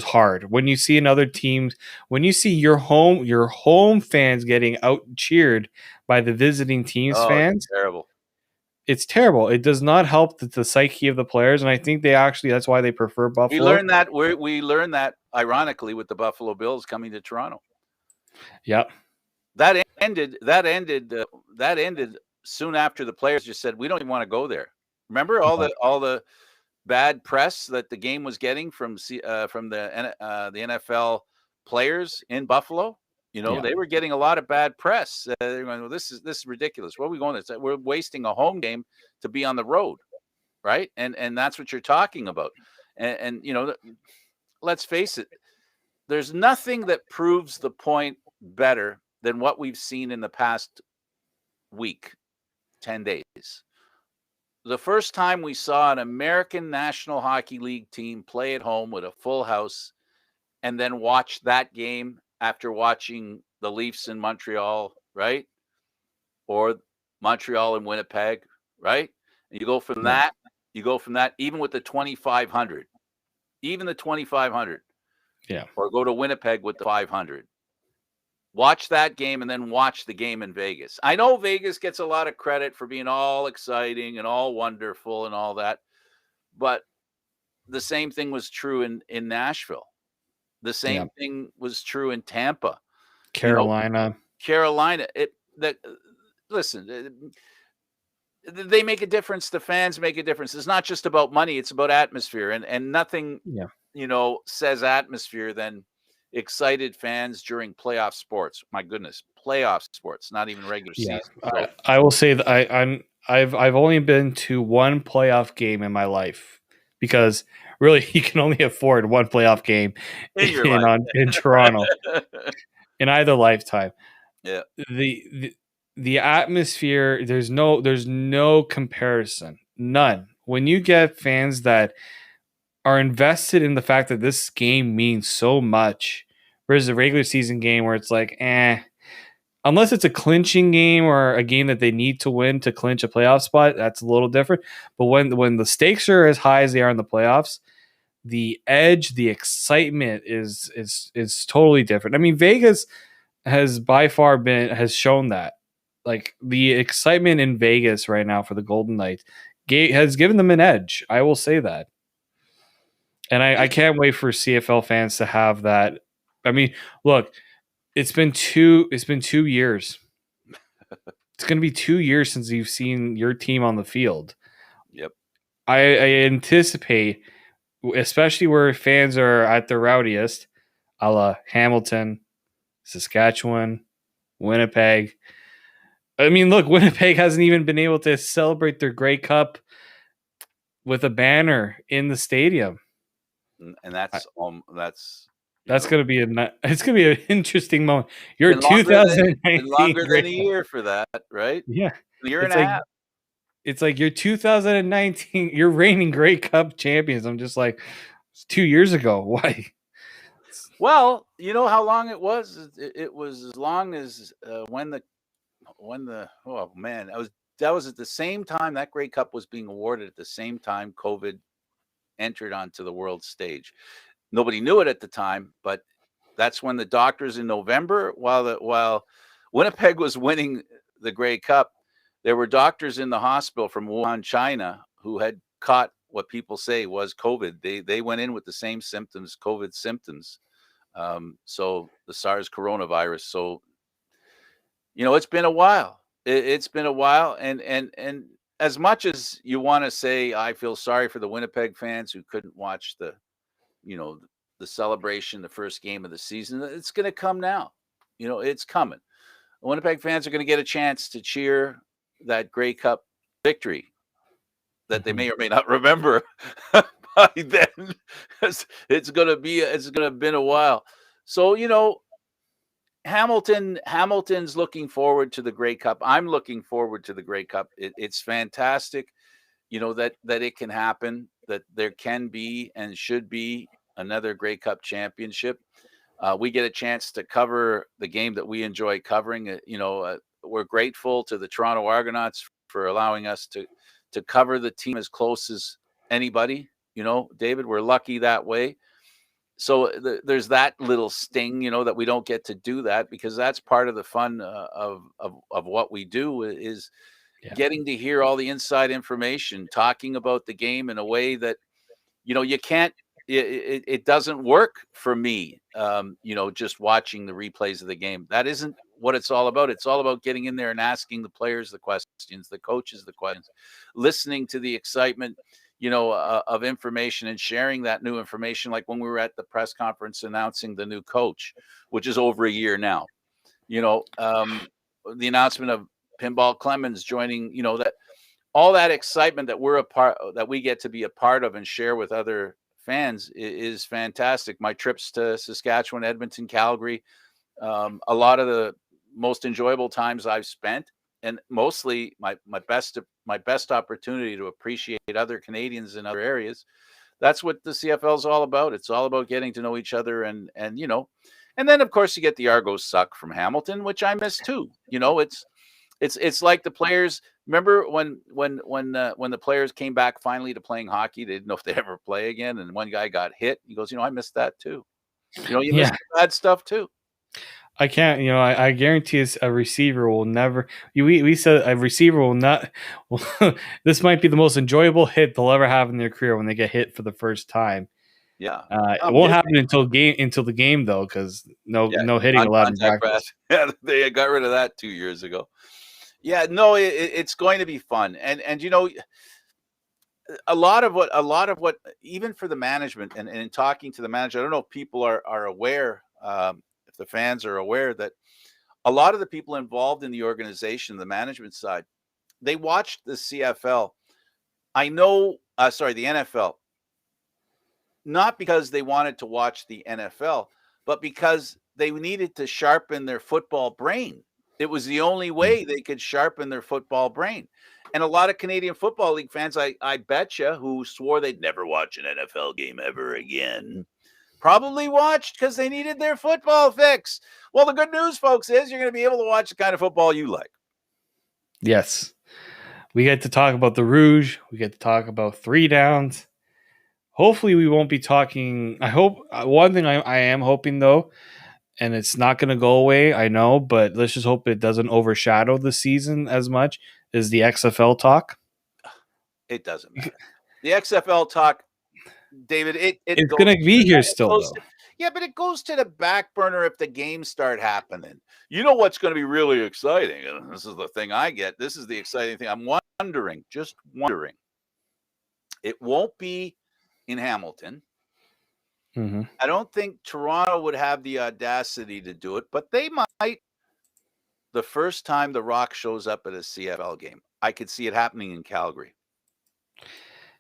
[SPEAKER 2] hard. When you see another team, when you see your home fans getting out cheered by the visiting team's
[SPEAKER 1] Oh, it's
[SPEAKER 2] fans,
[SPEAKER 1] terrible.
[SPEAKER 2] it's terrible. It does not help the psyche of the players, and I think they actually that's why they prefer
[SPEAKER 1] We
[SPEAKER 2] Buffalo.
[SPEAKER 1] learned that we learned that ironically with the Buffalo Bills coming to Toronto.
[SPEAKER 2] Yep.
[SPEAKER 1] That ended. That ended soon after the players just said we don't even want to go there. Remember all the bad press that the game was getting from the NFL players in Buffalo. You know,
[SPEAKER 2] Yeah.
[SPEAKER 1] they were getting a lot of bad press. They're going, well, this is ridiculous. What are we going to? We're wasting a home game to be on the road, right? And that's what you're talking about. And you know, let's face it. There's nothing that proves the point better than what we've seen in the past week, 10 days. The first time we saw an American National Hockey League team play at home with a full house and then watch that game after watching the Leafs in Montreal, right? Or Montreal and Winnipeg, right? And
[SPEAKER 2] Yeah.
[SPEAKER 1] you go from that, even with the 2,500, even the 2,500,
[SPEAKER 2] Yeah.
[SPEAKER 1] or go to Winnipeg with the 500. Watch that game and then watch the game in Vegas. I know Vegas gets a lot of credit for being all exciting and all wonderful and all that, but the same thing was true in Nashville. The
[SPEAKER 2] Yeah.
[SPEAKER 1] same thing was true in Tampa. You know,
[SPEAKER 2] Carolina.
[SPEAKER 1] Carolina. Listen, they make a difference. The fans make a difference. It's not just about money; it's about atmosphere, and nothing,
[SPEAKER 2] Yeah.
[SPEAKER 1] says atmosphere than excited fans during playoff sports. My goodness, playoff sports, not even regular
[SPEAKER 2] Yeah.
[SPEAKER 1] season. So
[SPEAKER 2] I will say that I've only been to one playoff game in my life because really you can only afford one playoff game
[SPEAKER 1] in your life,
[SPEAKER 2] in Toronto in either lifetime.
[SPEAKER 1] yeah,
[SPEAKER 2] The the atmosphere there's no comparison. None. When you get fans that are invested in the fact that this game means so much versus a regular season game where it's like, unless it's a clinching game or a game that they need to win to clinch a playoff spot, that's a little different. But when the stakes are as high as they are in the playoffs, the edge, the excitement is totally different. I mean, Vegas has by far has shown that. Like the excitement in Vegas right now for the Golden Knights has given them an edge. I will say that. And I can't wait for CFL fans to have that. I mean, look, it's been 2 years. It's going to be 2 years since you've seen your team on the field.
[SPEAKER 1] yep.
[SPEAKER 2] I anticipate, especially where fans are at their rowdiest, a la Hamilton, Saskatchewan, Winnipeg. I mean, look, Winnipeg hasn't even been able to celebrate their Grey Cup with a banner in the stadium.
[SPEAKER 1] And that's
[SPEAKER 2] That's going to be it's going to be an interesting moment. Your
[SPEAKER 1] been
[SPEAKER 2] 2019
[SPEAKER 1] longer than
[SPEAKER 2] Grey
[SPEAKER 1] a
[SPEAKER 2] Cup.
[SPEAKER 1] year for that, right?
[SPEAKER 2] Yeah.
[SPEAKER 1] A year and
[SPEAKER 2] It's
[SPEAKER 1] a
[SPEAKER 2] like
[SPEAKER 1] half.
[SPEAKER 2] it's like your 2019, you're reigning Grey Cup champions. I'm just like, it's 2 years ago. Why?
[SPEAKER 1] Well, you know how long it was? It was as long as oh man, that was at the same time that Grey Cup was being awarded at the same time COVID entered onto the world stage. Nobody knew it at the time, but that's when the doctors in November, while Winnipeg was winning the Grey Cup, there were doctors in the hospital from Wuhan, China, who had caught what people say was COVID. They went in with the same symptoms, COVID symptoms. So the SARS coronavirus. So it's been a while. It's been a while, and as much as you want to say, I feel sorry for the Winnipeg fans who couldn't watch you know, the celebration, the first game of the season. It's going to come now. It's coming. The Winnipeg fans are going to get a chance to cheer that Grey Cup victory that they may or may not remember by then. It's going to have been a while. So, Hamilton's looking forward to the Grey Cup. I'm looking forward to the Grey Cup. It's fantastic, that it can happen, that there can be and should be another Grey Cup championship. We get a chance to cover the game that we enjoy covering. we're grateful to the Toronto Argonauts for allowing us to cover the team as close as anybody. David, we're lucky that way. So there's that little sting, that we don't get to do that, because that's part of the fun of what we do, is getting to hear all the inside information, talking about the game in a way that, you can't. It doesn't work for me, just watching the replays of the game. That isn't what it's all about. It's all about getting in there and asking the players the questions, the coaches the questions, listening to the excitement, of information, and sharing that new information. Like when we were at the press conference announcing the new coach, which is over a year now, the announcement of Pinball Clemens joining, that all that excitement that we get to be a part of and share with other fans is fantastic. My trips to Saskatchewan, Edmonton, Calgary, a lot of the most enjoyable times I've spent, and mostly my best opportunity to appreciate other Canadians in other areas. That's what the CFL is all about. It's all about getting to know each other, and then of course you get the Argos suck from Hamilton, which I miss too. It's like the players. Remember when the players came back finally to playing hockey, they didn't know if they'd ever play again, and one guy got hit. He goes, I missed that too. You miss the bad stuff too.
[SPEAKER 2] I can't, I guarantee a receiver will never. We said a receiver will not. This might be the most enjoyable hit they'll ever have in their career when they get hit for the first time.
[SPEAKER 1] Yeah,
[SPEAKER 2] it won't happen until the game though, because no hitting allowed in practice.
[SPEAKER 1] Yeah, they got rid of that 2 years ago. Yeah, no, it's going to be fun, and a lot of what even for the management, and in talking to the manager, I don't know if people are aware, if the fans are aware, that a lot of the people involved in the organization, the management side, they watched the CFL. I know, the NFL, not because they wanted to watch the NFL, but because they needed to sharpen their football brain. It was the only way they could sharpen their football brain. And a lot of Canadian Football League fans, I bet you, who swore they'd never watch an NFL game ever again, probably watched because they needed their football fix. Well, the good news, folks, is you're going to be able to watch the kind of football you like.
[SPEAKER 2] Yes. We get to talk about the Rouge. We get to talk about 3 downs. Hopefully we won't be talking. I hope one thing I am hoping though, and it's not going to go away, I know, but let's just hope it doesn't overshadow the season as much, is the XFL talk.
[SPEAKER 1] It doesn't matter. The XFL talk, David,
[SPEAKER 2] it's going to be here still though.
[SPEAKER 1] Yeah, but it goes to the back burner if the games start happening. You know what's going to be really exciting? And this is the thing I get. This is the exciting thing. I'm wondering. It won't be in Hamilton.
[SPEAKER 2] Mm-hmm.
[SPEAKER 1] I don't think Toronto would have the audacity to do it, but they might. The first time The Rock shows up at a CFL game, I could see it happening in Calgary.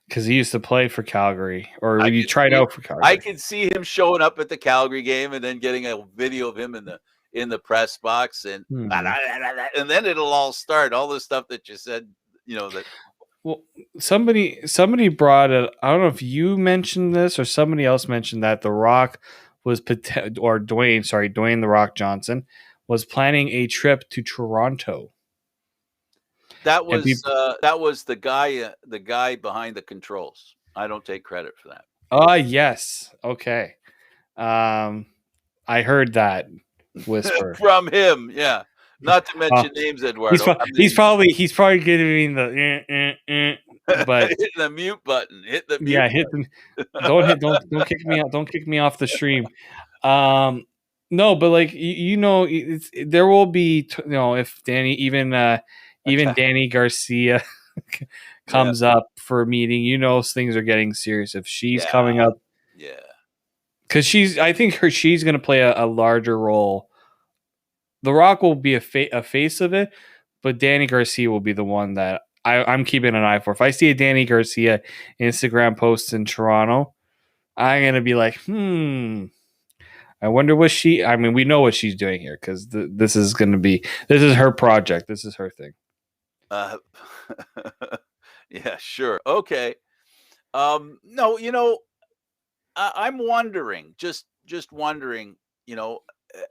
[SPEAKER 2] Because he used to play for Calgary, or you tried out for Calgary.
[SPEAKER 1] I could see him showing up at the Calgary game and then getting a video of him in the press box, and then it'll all start. All the stuff that you said, that.
[SPEAKER 2] Well, somebody brought it. I don't know if you mentioned this or somebody else mentioned that The Rock was Dwayne The Rock Johnson was planning a trip to Toronto.
[SPEAKER 1] That was the guy behind the controls. I don't take credit for that.
[SPEAKER 2] Yes. Okay. I heard that whisper
[SPEAKER 1] from him. Yeah. Not to mention names, Eduardo.
[SPEAKER 2] He's probably giving the but
[SPEAKER 1] hit the mute button. Hit the mute.
[SPEAKER 2] Yeah, don't kick me out. Don't kick me off the stream. No, but like there will be if Danny even Danny Garcia comes up for a meeting, things are getting serious. If she's coming up, because I think she's going to play a larger role. The Rock will be a face of it, but Danny Garcia will be the one that I'm keeping an eye for. If I see a Danny Garcia Instagram post in Toronto, I'm going to be like, I wonder what we know what she's doing here, because this is her project. This is her thing.
[SPEAKER 1] Yeah, sure. Okay. No, I'm wondering, just wondering,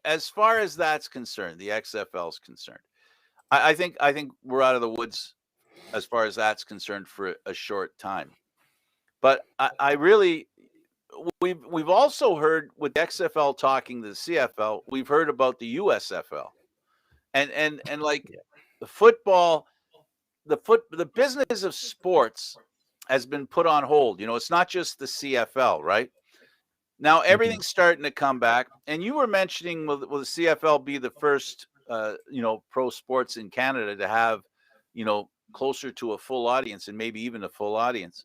[SPEAKER 1] as far as that's concerned, the XFL is concerned, I think we're out of the woods as far as that's concerned for a short time. But I really we've also heard with the XFL talking to the CFL, we've heard about the USFL. And like the football, the business of sports has been put on hold. It's not just the CFL, right? Now everything's starting to come back. And you were mentioning will the CFL be the first pro sports in Canada to have, closer to a full audience and maybe even a full audience.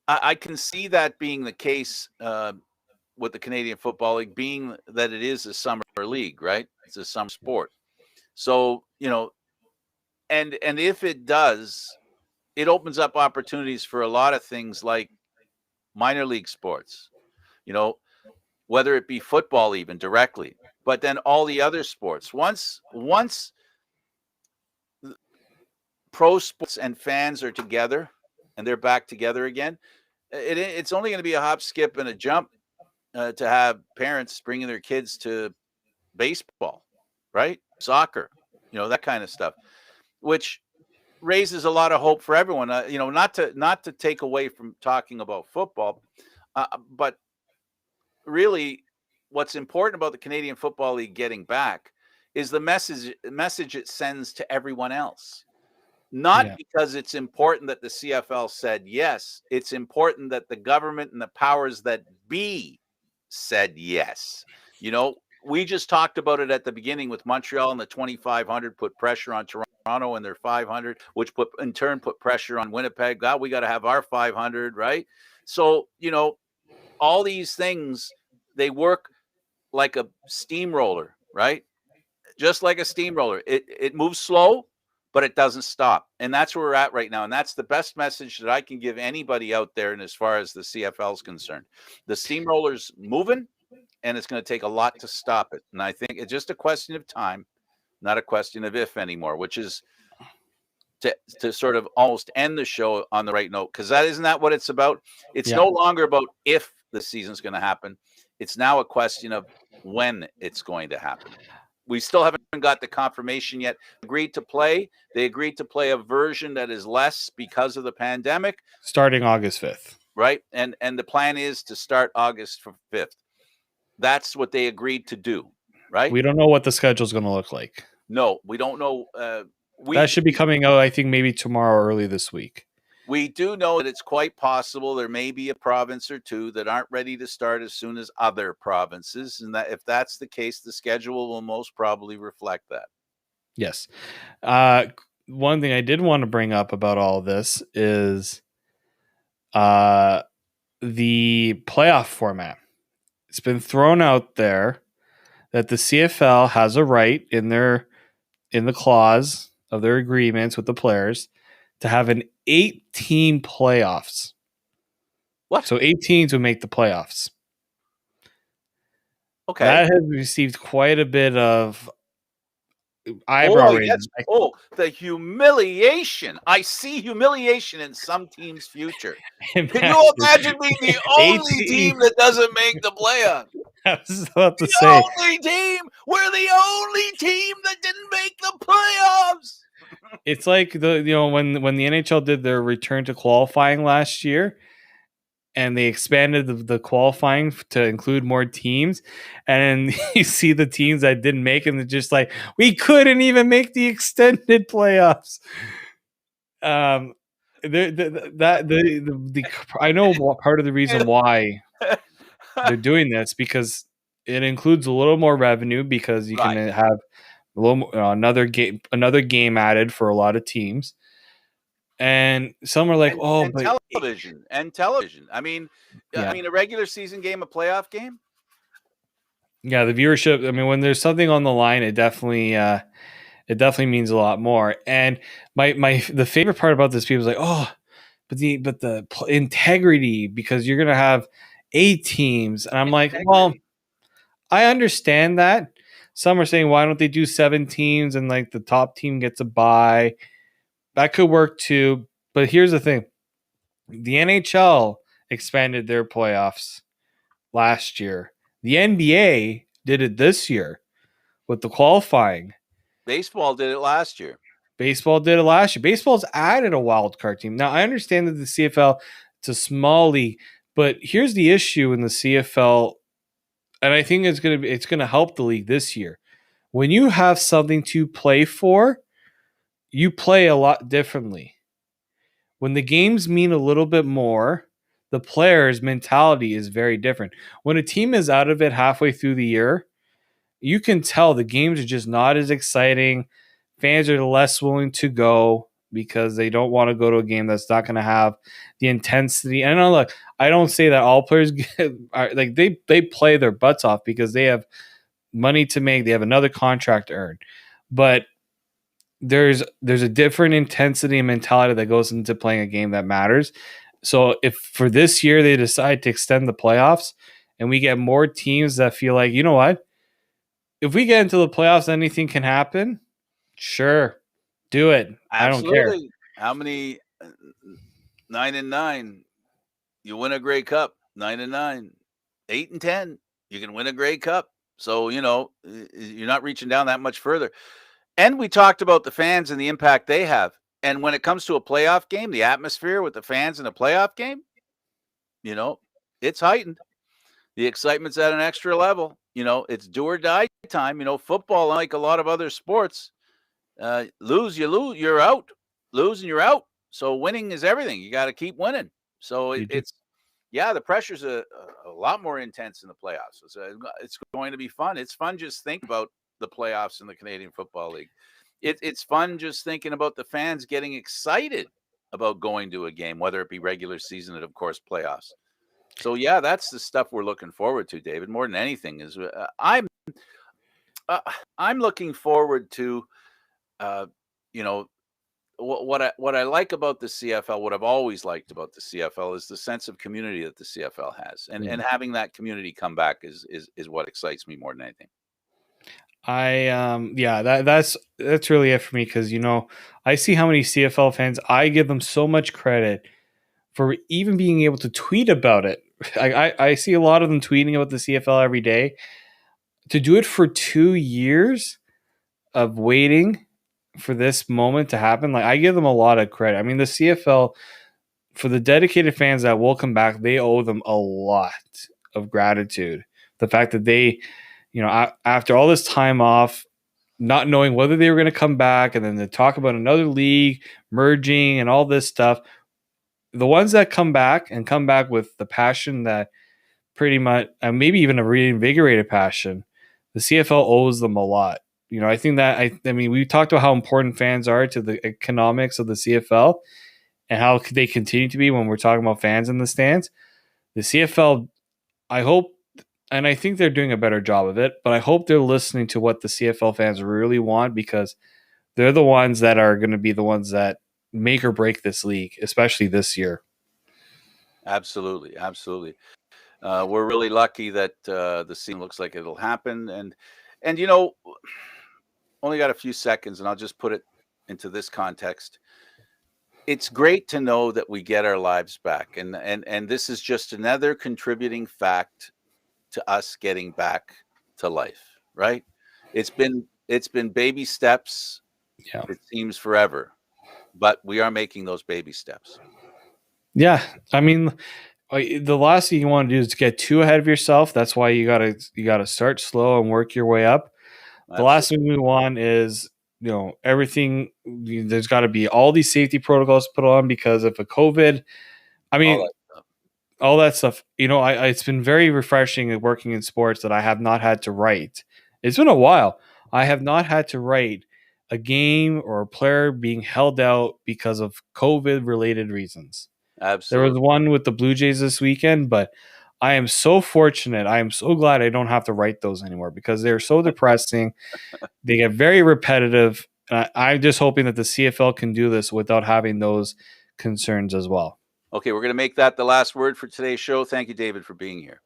[SPEAKER 1] I can see that being the case with the Canadian Football League, being that it is a summer league, right? It's a summer sport. So, and if it does, it opens up opportunities for a lot of things like minor league sports, whether it be football even directly, but then all the other sports. Once pro sports and fans are together and they're back together again, it's only going to be a hop, skip, and a jump to have parents bringing their kids to baseball, right? Soccer, that kind of stuff, which raises a lot of hope for everyone. Not to take away from talking about football, but really, what's important about the Canadian Football League getting back is the message it sends to everyone else. Not because it's important that the CFL said yes. It's important that the government and the powers that be said yes. We just talked about it at the beginning with Montreal and the 2,500 put pressure on Toronto and their 500, which in turn put pressure on Winnipeg. God, we got to have our 500, right? So, all these things, they work like a steamroller, right? Just like a steamroller. It moves slow, but it doesn't stop. And that's where we're at right now. And that's the best message that I can give anybody out there. And as far as the CFL is concerned, the steamroller's moving and it's going to take a lot to stop it. And I think it's just a question of time, not a question of if anymore, which is to sort of almost end the show on the right note. Cause isn't that what it's about? It's no longer about if the season's going to happen. It's now a question of when it's going to happen. We still haven't got the confirmation yet. Agreed to play. They agreed to play a version that is less because of the pandemic.
[SPEAKER 2] Starting August 5th.
[SPEAKER 1] Right. And the plan is to start August 5th. That's what they agreed to do. Right.
[SPEAKER 2] We don't know what the schedule is going to look like.
[SPEAKER 1] No, we don't know.
[SPEAKER 2] That should be coming out, I think, maybe tomorrow or early this week.
[SPEAKER 1] We do know that it's quite possible there may be a province or two that aren't ready to start as soon as other provinces. And that if that's the case, the schedule will most probably reflect that.
[SPEAKER 2] Yes. One thing I did want to bring up about all this is the playoff format. It's been thrown out there that the CFL has a right in the clause of their agreements with the players to have an 8-team playoffs.
[SPEAKER 1] What?
[SPEAKER 2] So 8 teams would make the playoffs.
[SPEAKER 1] Okay.
[SPEAKER 2] That has received quite a bit of eyebrow raising.
[SPEAKER 1] The humiliation. I see humiliation in some teams' future. Can you imagine being the only team that doesn't make the playoffs?
[SPEAKER 2] I was about to
[SPEAKER 1] the
[SPEAKER 2] say.
[SPEAKER 1] Only team. We're the only team that didn't make the playoffs.
[SPEAKER 2] It's like when the NHL did their return to qualifying last year, and they expanded the qualifying to include more teams, and you see the teams that didn't make it, and they're just like, we couldn't even make the extended playoffs. I know part of the reason why they're doing this because it includes a little more revenue because you can have a little another game added for a lot of teams. And some are like,
[SPEAKER 1] television. I mean, a regular season game, a playoff game.
[SPEAKER 2] Yeah, the viewership. I mean, when there's something on the line, it definitely means a lot more. And the favorite part about this, people is like, but the integrity, because you're gonna have 8 teams, and I'm like, well, I understand that. Some are saying, why don't they do 7 teams and like the top team gets a bye? That could work too. But here's the thing. The NHL expanded their playoffs last year. The NBA did it this year with the qualifying.
[SPEAKER 1] Baseball did it last year.
[SPEAKER 2] Baseball did it last year. Baseball's added a wild card team. Now I understand that the CFL, it's a small league, but here's the issue in the CFL, and I think it's gonna help the league this year. When you have something to play for, you play a lot differently. When the games mean a little bit more, the player's mentality is very different. When a team is out of it halfway through the year, you can tell the games are just not as exciting. Fans are less willing to go because they don't want to go to a game that's not going to have the intensity. And look, I don't say that all players like they play their butts off because they have money to make, they have another contract to earn. But there's a different intensity and mentality that goes into playing a game that matters. So if for this year they decide to extend the playoffs and we get more teams that feel like, you know what, if we get into the playoffs, anything can happen. Sure, do it. I don't care.
[SPEAKER 1] Absolutely. How many 9-9? You win a Grey Cup. 9-9, 8-10. You can win a Grey Cup. So you're not reaching down that much further. And we talked about the fans and the impact they have. And when it comes to a playoff game, the atmosphere with the fans in a playoff game, it's heightened. The excitement's at an extra level. It's do or die time. Football, like a lot of other sports, lose, you're out. Lose and you're out. So winning is everything. You got to keep winning. So the pressure's a lot more intense in the playoffs. It's going to be fun. It's fun just think about the playoffs in the Canadian Football League. It's fun just thinking about the fans getting excited about going to a game, whether it be regular season and, of course, playoffs. So, that's the stuff we're looking forward to, David. More than anything is I'm looking forward to, what I like about the CFL, what I've always liked about the CFL is the sense of community that the CFL has, and having that community come back is what excites me more than anything.
[SPEAKER 2] That's really it for me because I see how many CFL fans, I give them so much credit for even being able to tweet about it. I see a lot of them tweeting about the CFL every day. To do it for 2 years of waiting for this moment to happen, like I give them a lot of credit. I mean, the CFL, for the dedicated fans that will come back, they owe them a lot of gratitude. The fact that they, after all this time off, not knowing whether they were going to come back, and then they talk about another league merging and all this stuff. The ones that come back with the passion that pretty much, and maybe even a reinvigorated passion, the CFL owes them a lot. I think that I mean, we talked about how important fans are to the economics of the CFL and how they continue to be when we're talking about fans in the stands. The CFL, I hope, and I think they're doing a better job of it, but I hope they're listening to what the CFL fans really want, because they're the ones that are going to be the ones that make or break this league, especially this year.
[SPEAKER 1] Absolutely. We're really lucky that the scene looks like it'll happen, and only got a few seconds, and I'll just put it into this context. It's great to know that we get our lives back, and this is just another contributing fact to us getting back to life, right? It's been baby steps.
[SPEAKER 2] Yeah.
[SPEAKER 1] It seems forever, but we are making those baby steps.
[SPEAKER 2] Yeah, I mean, the last thing you want to do is get too ahead of yourself. That's why you gotta start slow and work your way up. The last thing we want is everything. There's got to be all these safety protocols put on because of a COVID. I mean, all that stuff. It's been very refreshing working in sports that I have not had to write. It's been a while. I have not had to write a game or a player being held out because of COVID related reasons.
[SPEAKER 1] Absolutely.
[SPEAKER 2] There was one with the Blue Jays this weekend, but I am so fortunate. I am so glad I don't have to write those anymore because they're so depressing. They get very repetitive. I'm just hoping that the CFL can do this without having those concerns as well.
[SPEAKER 1] Okay, we're going to make that the last word for today's show. Thank you, David, for being here.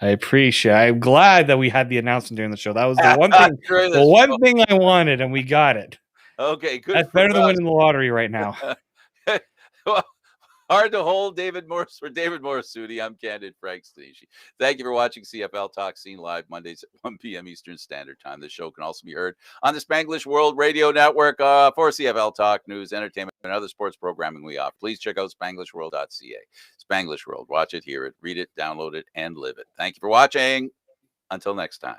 [SPEAKER 2] I appreciate it. I'm glad that we had the announcement during the show. That was the one thing. The one thing I wanted, and we got it.
[SPEAKER 1] Okay, good.
[SPEAKER 2] That's better than winning the lottery right now.
[SPEAKER 1] Hard to hold. David Morassutti. I'm Candid Frank Stanisci. Thank you for watching CFL Talk, seen live Mondays at 1 p.m. Eastern Standard Time. The show can also be heard on the Spanglish World Radio Network for CFL Talk, news, entertainment, and other sports programming we offer. Please check out SpanglishWorld.ca. Spanglish World. Watch it, hear it, read it, download it, and live it. Thank you for watching. Until next time.